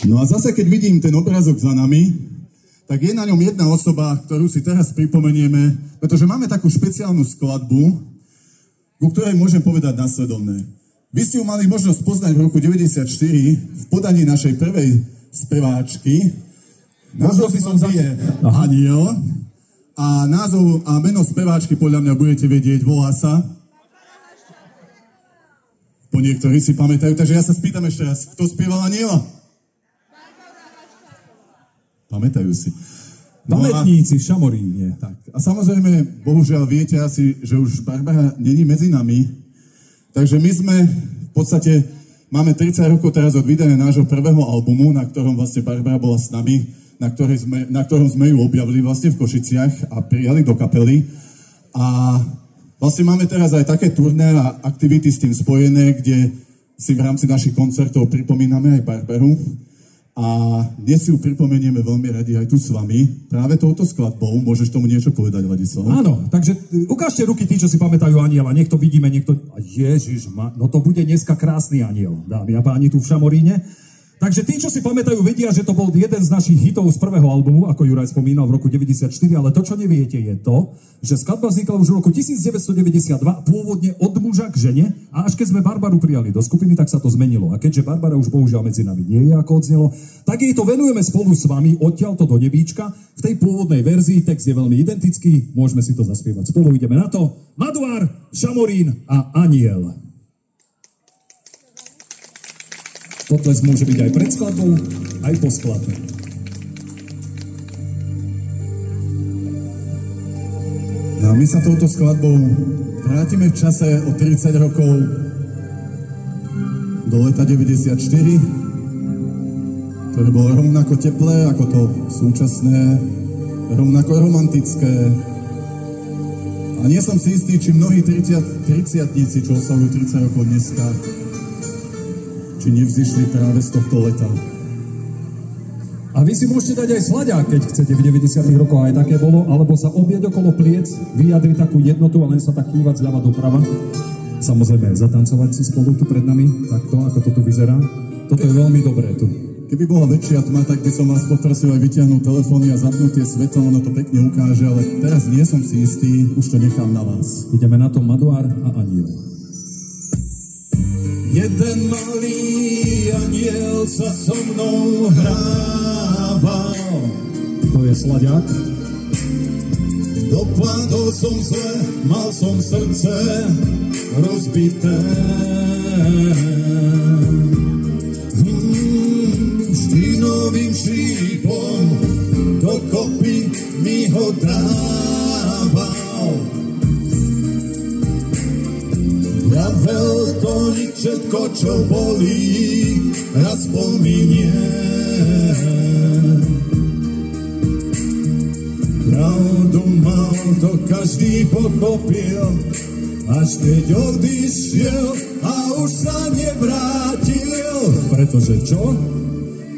No a zase, keď vidím ten obrázok za nami, tak je na ňom jedna osoba, ktorú si teraz pripomenieme, pretože máme takú špeciálnu skladbu, ku ktorej môžem povedať nasledovné. Vy ste ju mali možnosť poznať v roku 1994 v podaní našej prvej speváčky. Názov si som je Aniel a názov a meno speváčky podľa mňa budete vedieť, volá sa... Po niektorí si pamätajú, takže ja sa spýtam ešte raz, kto spieval Aniela? Pamätajú si. Pamätníci v Šamoríne. Tak. A samozrejme, bohužiaľ viete asi, že už Barbara není medzi nami, takže my sme v podstate, máme 30 rokov teraz od vydania nášho prvého albumu, na ktorom vlastne Barbara bola s nami, na ktorom sme ju objavili vlastne v Košiciach a prijali do kapely. A vlastne máme teraz aj také turné a aktivity s tým spojené, kde si v rámci našich koncertov pripomíname aj Barbaru. A dnes si ju pripomenieme veľmi radi aj tu s vami. Práve touto skladbou. Môžeš tomu niečo povedať, Ladislav? Áno, takže ukážte ruky tí, čo si pamätajú Aniela. Niekto vidíme, niekto... Ježiš, no to bude dneska krásny Aniel, dámy a páni, tu v Šamoríne. Takže tí, čo si pamätajú, vedia, že to bol jeden z našich hitov z prvého albumu, ako Juraj spomínal, v roku 94, ale to, čo neviete, je to, že skladba vznikla už v roku 1992, pôvodne od muža k žene, a až keď sme Barbaru prijali do skupiny, tak sa to zmenilo. A keďže Barbara už bohužiaľ medzi nami nie je, ako odznelo, tak jej to venujeme spolu s vami odtiaľto do nebíčka. V tej pôvodnej verzii text je veľmi identický, môžeme si to zaspievať spolu, ideme na to. Maduár, Šamorín a Aniel. Potlesk môže byť aj pred skladbou, aj po skladbe. No a my sa touto skladbou vrátime v čase o 30 rokov do leta 94, ktoré bolo rovnako teplé ako to súčasné, rovnako romantické. A nie som si istý, či mnohí 30-tníci, čo oslavujú 30 rokov dneska, či nevzýšli práve z tohto leta. A vy si môžete dať aj slaďák, keď chcete, v 90. rokoch aj také bolo, alebo sa obieť okolo pliec, vyjadriť takú jednotu a len sa tak kývať zľava doprava. Samozrejme, zatancovať si spolu tu pred nami, takto, ako to tu vyzerá. Toto je veľmi dobré tu. Keby bola väčšia tma, tak by som vás poprosil aj vyťahnuť telefóny a zapnúť tie svetlo, ono to pekne ukáže, ale teraz nie som si istý, už to nechám na vás. Ideme na to, Maduár a Aniel. Jeden malý aniel sa so mnou hrával. To je slaďák. Dopadol som zle, mal som srdce rozbité. Vždy novým štípom dokopy mi ho dával. Vravel to nič všetko, čo bolí, raz pominie. Pravdu mal, to každý pochopil, až keď odišiel a už sa nevrátil. Pretože čo?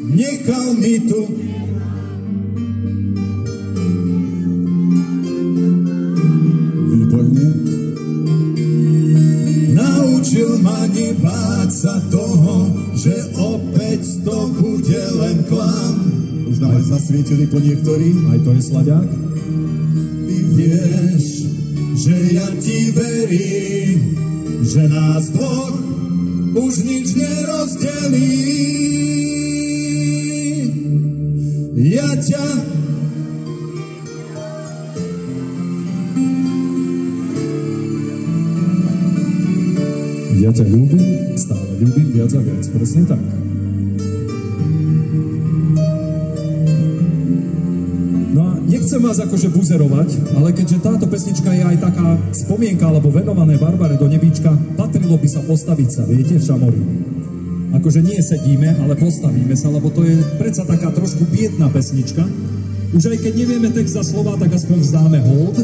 Nechal mi tu výborne. Naučil ma nebáť sa toho, že opäť to bude len klam. Už nám aj zasvietili po niektorých. Aj to je slaďák. Ty vieš, že ja ti verím, že nás dvoch už nič nerozdelí. Ja ťa ľúbim, stále ľúbim viac a viac, presne tak. No a nechcem vás akože buzerovať, ale keďže táto pesnička je aj taká spomienka alebo venované Barbare do nebíčka, patrilo by sa postaviť sa, viete, v Šamoríne. Akože nie sedíme, ale postavíme sa, lebo to je predsa taká trošku biedná pesnička. Už aj keď nevieme text za slova, tak aspoň vzdáme hold.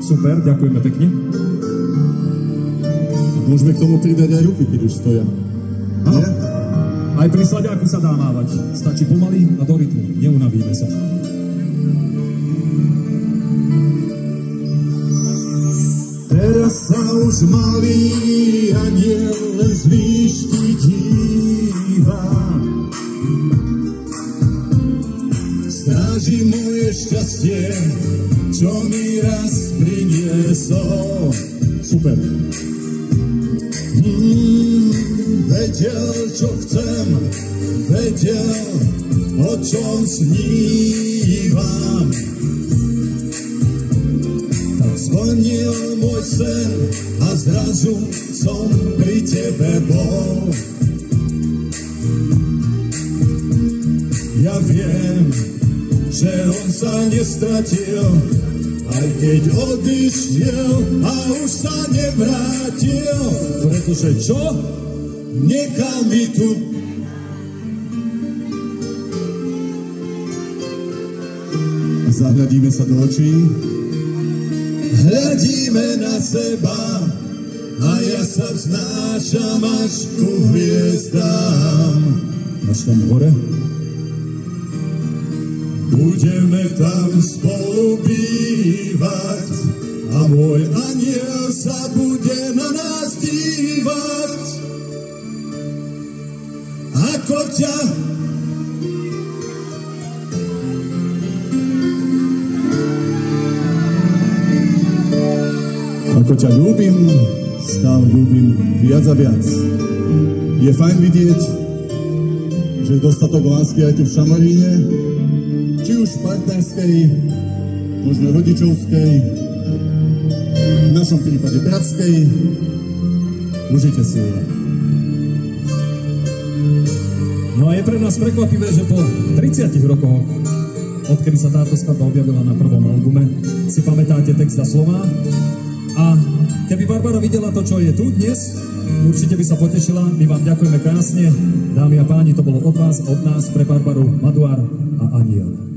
Super, ďakujeme pekne. Môžeme k tomu pridať aj ruky, keď už stoja. Nie? Aj pri slaďáku sa dá mávať. Stačí pomaly a do rytmu. Neunavíme sa. Teraz sa už malý aniel len z výšky díva. Vedel, čo chcem, vedel, o čom snívam. Tak zvonil môj sen a zrazu som pri tebe bol. Ja viem, že on sa nestratil, aj keď odišiel a už sa nevrátil. Pretože čo? Niekam mi tu. Zahľadíme sa do očí. Hľadíme na seba a ja sa vznášam až ku hviezdám. Až tam hore? Budeme tam spolu bývať a môj anjel sa bude na nás dívať. Ako ťa ľúbim, stále ľúbim viac a viac. Je fajn vidieť, že je dostatok lásky aj tu v Šamoríne, či už partnerskej, možno rodičovskej, v našom prípade bratskej. Užite si ju. No a je pre nás prekvapivé, že po 30 rokoch, odkedy sa táto skladba objavila na prvom albume, si pamätáte text a slova. A keby Barbara videla to, čo je tu dnes, určite by sa potešila. My vám ďakujeme krásne. Dámy a páni, to bolo od vás, od nás, pre Barbaru, Maduár a Aniel.